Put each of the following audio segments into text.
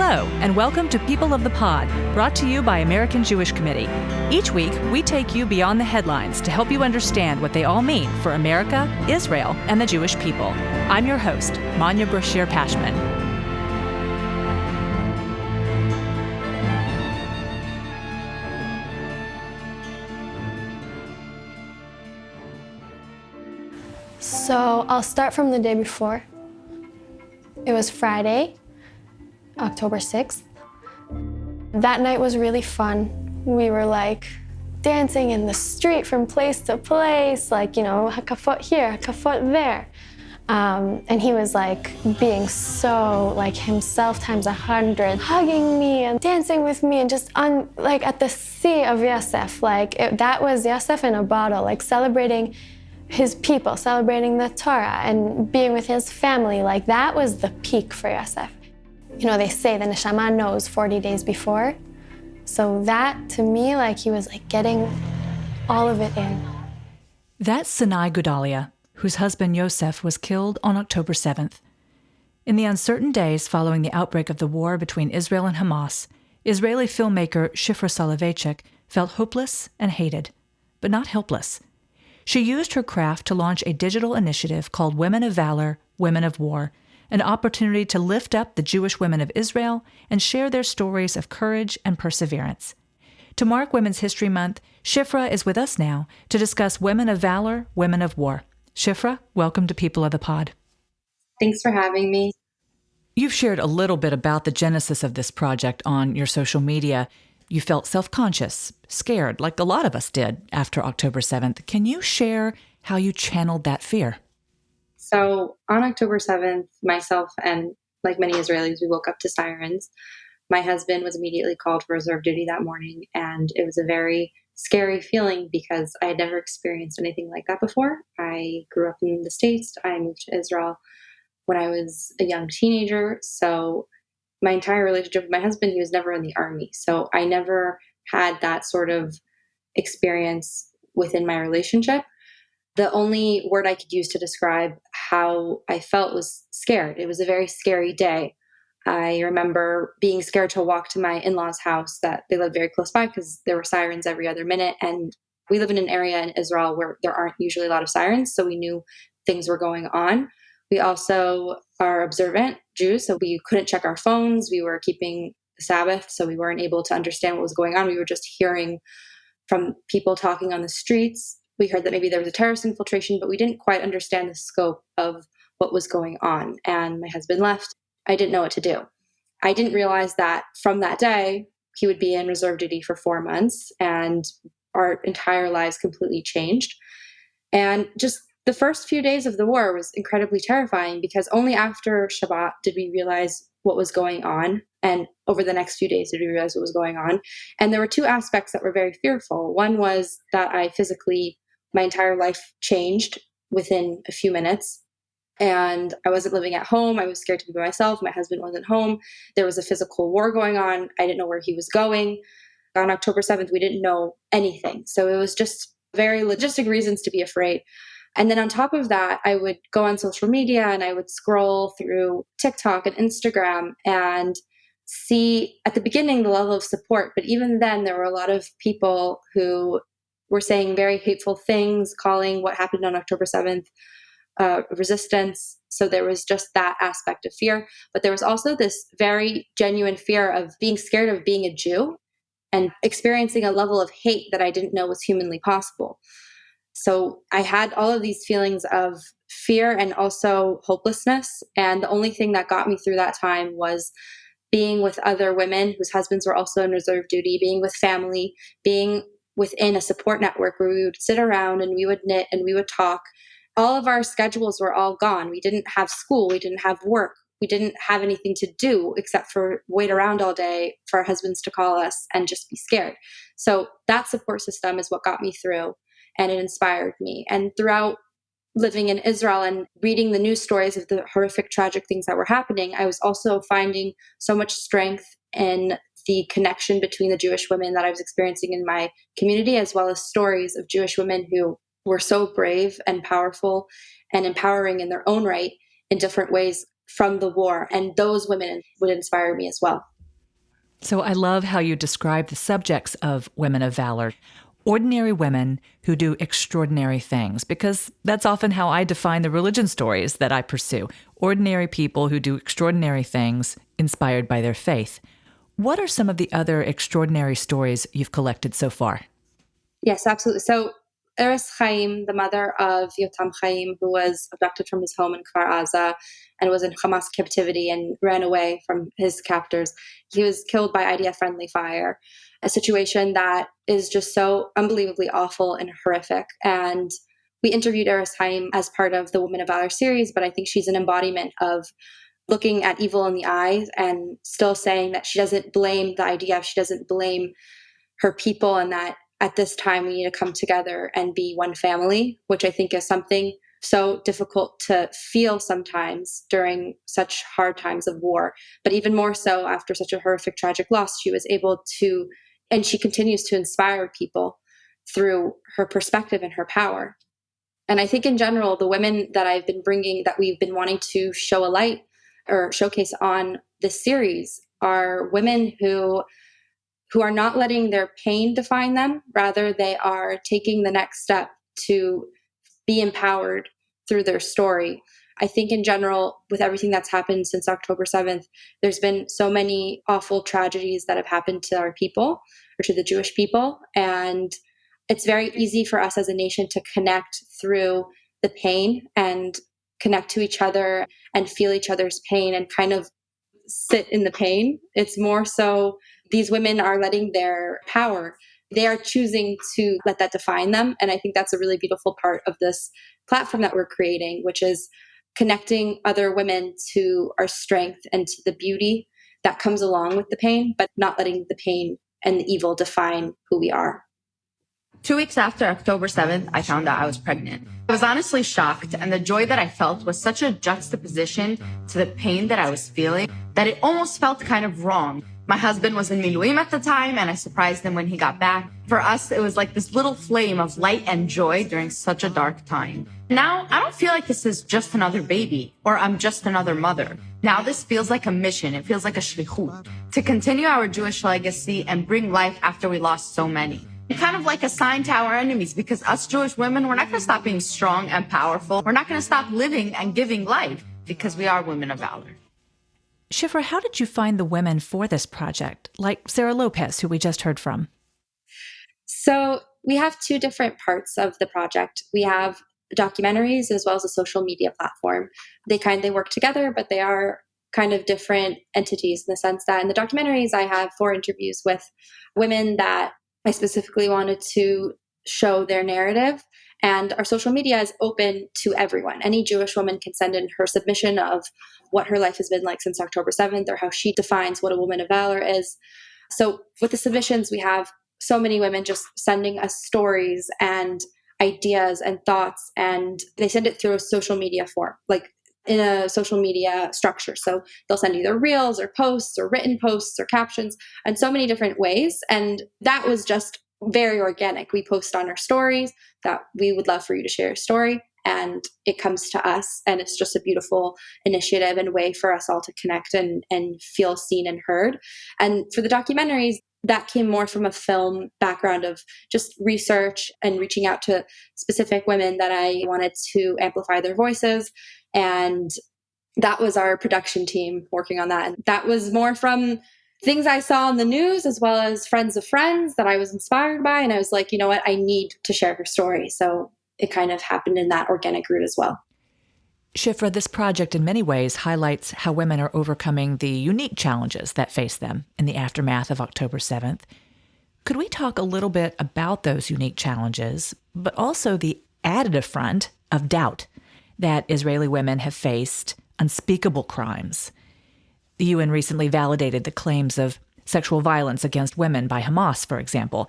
Hello, and welcome to People of the Pod, brought to you by American Jewish Committee. Each week, we take you beyond the headlines to help you understand what they all mean for America, Israel, and the Jewish people. I'm your host, Manya Brashear-Pashman. So I'll start from the day before. It was Friday, October 6th. That night was really fun. We were like dancing in the street from place to place, like, hakafot here, hakafot there. And he was like being so like himself times 100, hugging me and dancing with me and just like at the sea of Yosef. That was Yosef in a bottle, like celebrating his people, celebrating the Torah and being with his family. Like that was the peak for Yosef. They say the neshama knows 40 days before. So that, to me, he was getting all of it in. That's Sinai Gudalia, whose husband Yosef was killed on October 7th. In the uncertain days following the outbreak of the war between Israel and Hamas, Israeli filmmaker Shifra Soloveichik felt hopeless and hated, but not helpless. She used her craft to launch a digital initiative called Women of Valor, Women of War, an opportunity to lift up the Jewish women of Israel and share their stories of courage and perseverance. To mark Women's History Month, Shifra is with us now to discuss Women of Valor, Women of War. Shifra, welcome to People of the Pod. Thanks for having me. You've shared a little bit about the genesis of this project on your social media. You felt self-conscious, scared, like a lot of us did after October 7th. Can you share how you channeled that fear? So on October 7th, myself and like many Israelis, we woke up to sirens. My husband was immediately called for reserve duty that morning, and it was a very scary feeling because I had never experienced anything like that before. I grew up in the States. I moved to Israel when I was a young teenager. So my entire relationship with my husband, he was never in the army. So I never had that sort of experience within my relationship. The only word I could use to describe how I felt was scared. It was a very scary day. I remember being scared to walk to my in-laws' house that they lived very close by because there were sirens every other minute. And we live in an area in Israel where there aren't usually a lot of sirens, so we knew things were going on. We also are observant Jews, so we couldn't check our phones. We were keeping the Sabbath, so we weren't able to understand what was going on. We were just hearing from people talking on the streets. We heard that maybe there was a terrorist infiltration, but we didn't quite understand the scope of what was going on. And my husband left. I didn't know what to do. I didn't realize that from that day, he would be in reserve duty for 4 months and our entire lives completely changed. And just the first few days of the war was incredibly terrifying because only after Shabbat did we realize what was going on. And over the next few days did we realize what was going on. And there were two aspects that were very fearful. One was that my entire life changed within a few minutes. And I wasn't living at home. I was scared to be by myself. My husband wasn't home. There was a physical war going on. I didn't know where he was going. On October 7th, we didn't know anything. So it was just very logistic reasons to be afraid. And then on top of that, I would go on social media and I would scroll through TikTok and Instagram and see at the beginning the level of support. But even then, there were a lot of people who were saying very hateful things, calling what happened on October 7th resistance. So there was just that aspect of fear. But there was also this very genuine fear of being scared of being a Jew and experiencing a level of hate that I didn't know was humanly possible. So I had all of these feelings of fear and also hopelessness. And the only thing that got me through that time was being with other women whose husbands were also in reserve duty, being with family, being within a support network where we would sit around and we would knit and we would talk. All of our schedules were all gone. We didn't have school. We didn't have work. We didn't have anything to do except for wait around all day for our husbands to call us and just be scared. So that support system is what got me through, and it inspired me. And throughout living in Israel and reading the news stories of the horrific, tragic things that were happening, I was also finding so much strength in the connection between the Jewish women that I was experiencing in my community, as well as stories of Jewish women who were so brave and powerful and empowering in their own right in different ways from the war. And those women would inspire me as well. So I love how you describe the subjects of Women of Valor, ordinary women who do extraordinary things, because that's often how I define the religion stories that I pursue. Ordinary people who do extraordinary things inspired by their faith. What are some of the other extraordinary stories you've collected so far? Yes, absolutely. So Eres Chaim, the mother of Yotam Chaim, who was abducted from his home in Kfar Aza and was in Hamas captivity and ran away from his captors, he was killed by IDF friendly fire, a situation that is just so unbelievably awful and horrific. And we interviewed Eres Chaim as part of the Women of Valor series, but I think she's an embodiment of looking at evil in the eyes and still saying that she doesn't blame the IDF, she doesn't blame her people, and that at this time we need to come together and be one family, which I think is something so difficult to feel sometimes during such hard times of war. But even more so after such a horrific, tragic loss, she was able to, and she continues to inspire people through her perspective and her power. And I think in general, the women that I've been bringing, that we've been wanting to show a light or showcase on this series, are women who are not letting their pain define them. Rather, they are taking the next step to be empowered through their story. I think in general, with everything that's happened since October 7th, there's been so many awful tragedies that have happened to our people, or to the Jewish people. And it's very easy for us as a nation to connect through the pain and connect to each other and feel each other's pain and kind of sit in the pain. It's more so these women are letting their power, they are choosing to let that define them. And I think that's a really beautiful part of this platform that we're creating, which is connecting other women to our strength and to the beauty that comes along with the pain, but not letting the pain and the evil define who we are. 2 weeks after October 7th, I found out I was pregnant. I was honestly shocked, and the joy that I felt was such a juxtaposition to the pain that I was feeling that it almost felt kind of wrong. My husband was in Miluim at the time, and I surprised him when he got back. For us, it was like this little flame of light and joy during such a dark time. Now, I don't feel like this is just another baby, or I'm just another mother. Now this feels like a mission. It feels like a shlichut, to continue our Jewish legacy and bring life after we lost so many. Kind of like a sign to our enemies, because us Jewish women, we're not going to stop being strong and powerful. We're not going to stop living and giving life, because we are women of valor. Shifra, how did you find the women for this project, like Sarah Lopez, who we just heard from? So we have two different parts of the project. We have documentaries as well as a social media platform. They work together, but they are kind of different entities in the sense that in the documentaries, I have 4 interviews with women that I specifically wanted to show their narrative. And our social media is open to everyone. Any Jewish woman can send in her submission of what her life has been like since October 7th, or how she defines what a woman of valor is. So with the submissions, we have so many women just sending us stories and ideas and thoughts, and they send it through a social media form, like in a social media structure. So they'll send either reels or posts or written posts or captions, and so many different ways. And that was just very organic. We post on our stories that we would love for you to share your story, and it comes to us. And it's just a beautiful initiative and way for us all to connect and feel seen and heard. And for the documentaries, that came more from a film background of just research and reaching out to specific women that I wanted to amplify their voices. And that was our production team working on that. And that was more from things I saw on the news, as well as friends of friends that I was inspired by. And I was like, you know what, I need to share her story. So it kind of happened in that organic route as well. Shifra, this project in many ways highlights how women are overcoming the unique challenges that face them in the aftermath of October 7th. Could we talk a little bit about those unique challenges, but also the added affront of doubt that Israeli women have faced unspeakable crimes? The UN recently validated the claims of sexual violence against women by Hamas, for example.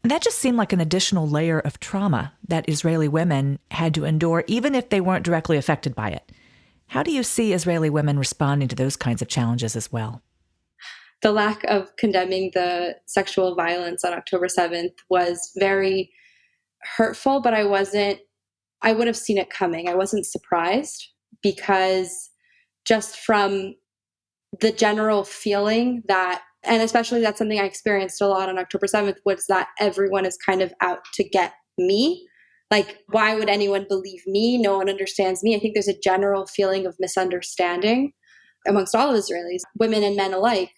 And that just seemed like an additional layer of trauma that Israeli women had to endure, even if they weren't directly affected by it. How do you see Israeli women responding to those kinds of challenges as well? The lack of condemning the sexual violence on October 7th was very hurtful, but I would have seen it coming. I wasn't surprised, because just from the general feeling that And especially that's something I experienced a lot on October 7th, was that everyone is kind of out to get me. Like, why would anyone believe me? No one understands me. I think there's a general feeling of misunderstanding amongst all of Israelis, women and men alike.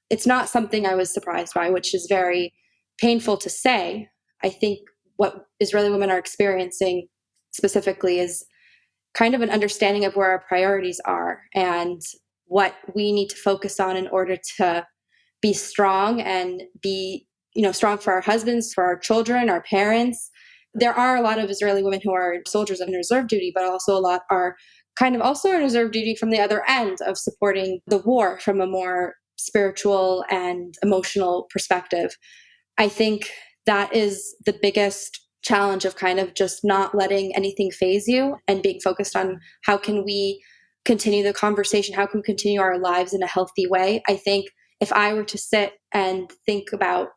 It's not something I was surprised by, which is very painful to say. I think what Israeli women are experiencing specifically is kind of an understanding of where our priorities are and what we need to focus on in order to be strong and be, strong for our husbands, for our children, our parents. There are a lot of Israeli women who are soldiers on reserve duty, but also a lot are kind of also on reserve duty from the other end of supporting the war from a more spiritual and emotional perspective. I think that is the biggest challenge of kind of just not letting anything faze you and being focused on how can we continue the conversation, how can we continue our lives in a healthy way. I think if I were to sit and think about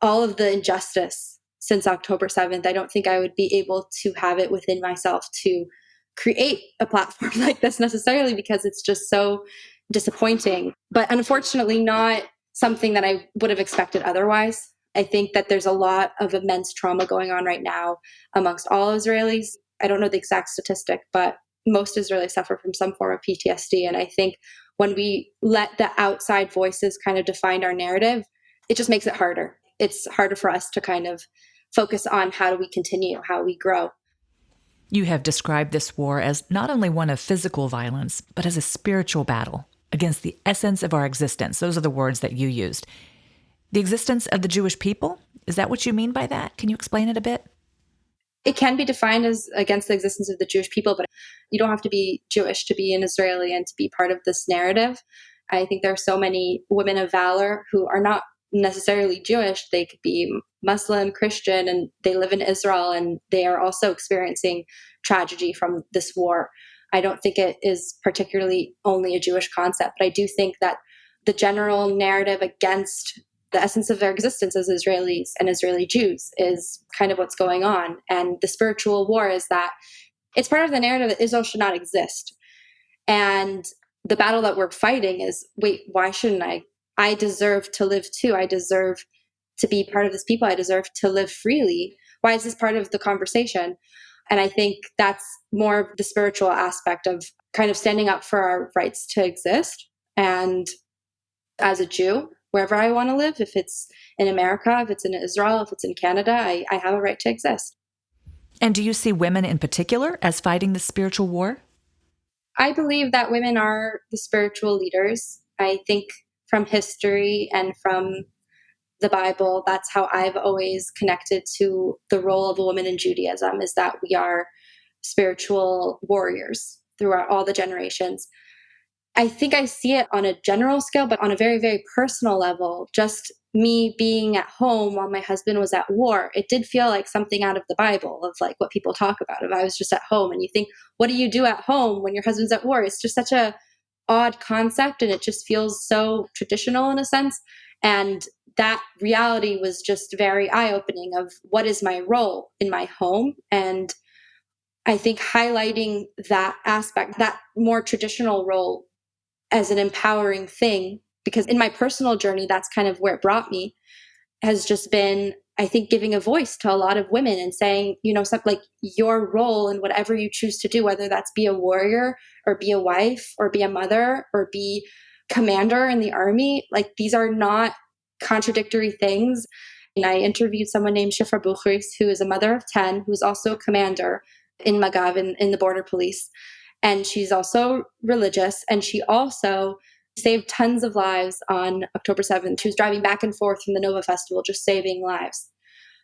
all of the injustice since October 7th, I don't think I would be able to have it within myself to create a platform like this necessarily, because it's just so disappointing, but unfortunately not something that I would have expected otherwise. I think that there's a lot of immense trauma going on right now amongst all Israelis. I don't know the exact statistic, but most Israelis suffer from some form of PTSD. And I think when we let the outside voices kind of define our narrative, it just makes it harder. It's harder for us to kind of focus on how do we continue, how we grow. You have described this war as not only one of physical violence, but as a spiritual battle against the essence of our existence. Those are the words that you used. The existence of the Jewish people? Is that what you mean by that? Can you explain it a bit? It can be defined as against the existence of the Jewish people, but you don't have to be Jewish to be an Israeli and to be part of this narrative. I think there are so many women of valor who are not necessarily Jewish. They could be Muslim, Christian, and they live in Israel, and they are also experiencing tragedy from this war. I don't think it is particularly only a Jewish concept, but I do think that the general narrative against the essence of their existence as Israelis and Israeli Jews is kind of what's going on. And the spiritual war is that it's part of the narrative that Israel should not exist. And the battle that we're fighting is, wait, why shouldn't I? I deserve to live too. I deserve to be part of this people. I deserve to live freely. Why is this part of the conversation? And I think that's more of the spiritual aspect of kind of standing up for our rights to exist. And as a Jew, wherever I want to live, if it's in America, if it's in Israel, if it's in Canada, I have a right to exist. And do you see women in particular as fighting the spiritual war? I believe that women are the spiritual leaders. I think from history and from the Bible, that's how I've always connected to the role of a woman in Judaism, is that we are spiritual warriors throughout all the generations. I think I see it on a general scale, but on a very, very personal level, just me being at home while my husband was at war, it did feel like something out of the Bible of like what people talk about. If I was just at home and you think, what do you do at home when your husband's at war? It's just such a odd concept, and it just feels so traditional in a sense. And that reality was just very eye-opening of what is my role in my home. And I think highlighting that aspect, that more traditional role, as an empowering thing, because in my personal journey, that's kind of where it brought me, has just been, I think, giving a voice to a lot of women and saying, something like your role in whatever you choose to do, whether that's be a warrior or be a wife or be a mother or be commander in the army, like these are not contradictory things. And I interviewed someone named Shifra Soloveichik, who is a mother of 10, who's also a commander in Magav, in the border police. And she's also religious, and she also saved tons of lives on October 7th. She was driving back and forth from the Nova Festival, just saving lives.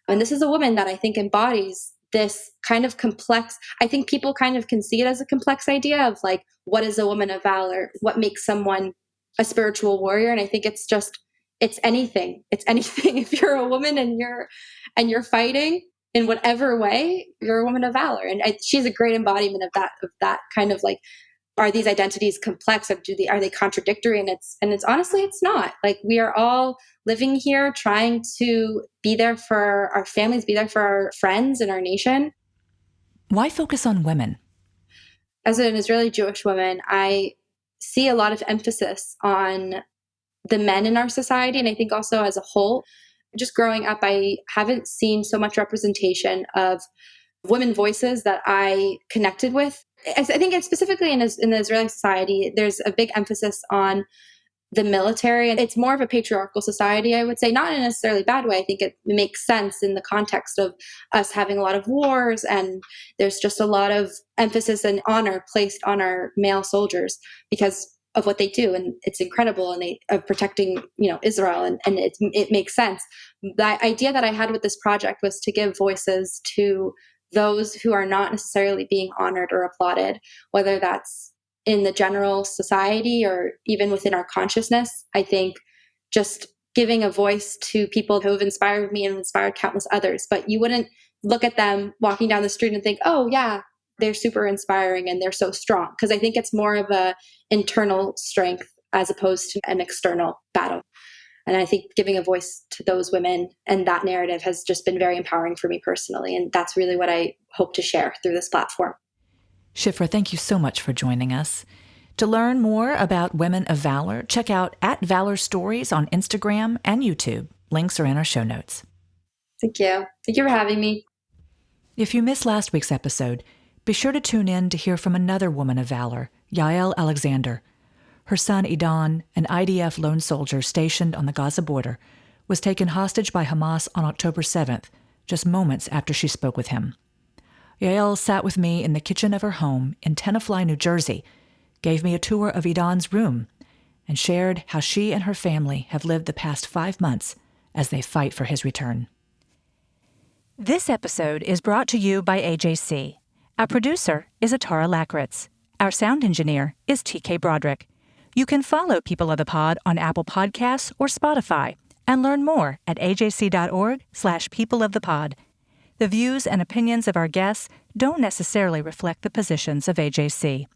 And this is a woman that I think embodies this kind of complex, I think people kind of can see it as a complex idea of like, what is a woman of valor? What makes someone a spiritual warrior? And I think it's anything. It's anything. If you're a woman and you're fighting in whatever way, you're a woman of valor. And she's a great embodiment of that kind of like, are these identities complex? Or are they contradictory? And it's honestly, it's not. Like, we are all living here trying to be there for our families, be there for our friends and our nation. Why focus on women? As an Israeli Jewish woman, I see a lot of emphasis on the men in our society. And I think also as a whole, just growing up, I haven't seen so much representation of women voices that I connected with. I think it's specifically in the Israeli society, there's a big emphasis on the military. And it's more of a patriarchal society, I would say, not in a necessarily bad way. I think it makes sense in the context of us having a lot of wars, and there's just a lot of emphasis and honor placed on our male soldiers because of what they do, and it's incredible, and they of protecting Israel, and it makes sense. The idea that I had with this project was to give voices to those who are not necessarily being honored or applauded, whether that's in the general society or even within our consciousness. I think just giving a voice to people who have inspired me and inspired countless others, but you wouldn't look at them walking down the street and think, oh yeah, they're super inspiring and they're so strong. Because I think it's more of a internal strength as opposed to an external battle. And I think giving a voice to those women and that narrative has just been very empowering for me personally. And that's really what I hope to share through this platform. Shifra, thank you so much for joining us. To learn more about Women of Valor, check out @ValorStories on Instagram and YouTube. Links are in our show notes. Thank you. Thank you for having me. If you missed last week's episode, be sure to tune in to hear from another woman of valor, Yael Alexander. Her son, Idan, an IDF lone soldier stationed on the Gaza border, was taken hostage by Hamas on October 7th, just moments after she spoke with him. Yael sat with me in the kitchen of her home in Tenafly, New Jersey, gave me a tour of Idan's room, and shared how she and her family have lived the past 5 months as they fight for his return. This episode is brought to you by AJC. Our producer is Atara Lakritz. Our sound engineer is TK Broderick. You can follow People of the Pod on Apple Podcasts or Spotify and learn more at ajc.org/peopleofthepod. The views and opinions of our guests don't necessarily reflect the positions of AJC.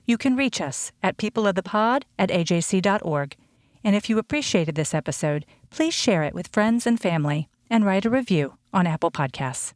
You can reach us at peopleofthepod@ajc.org. And if you appreciated this episode, please share it with friends and family and write a review on Apple Podcasts.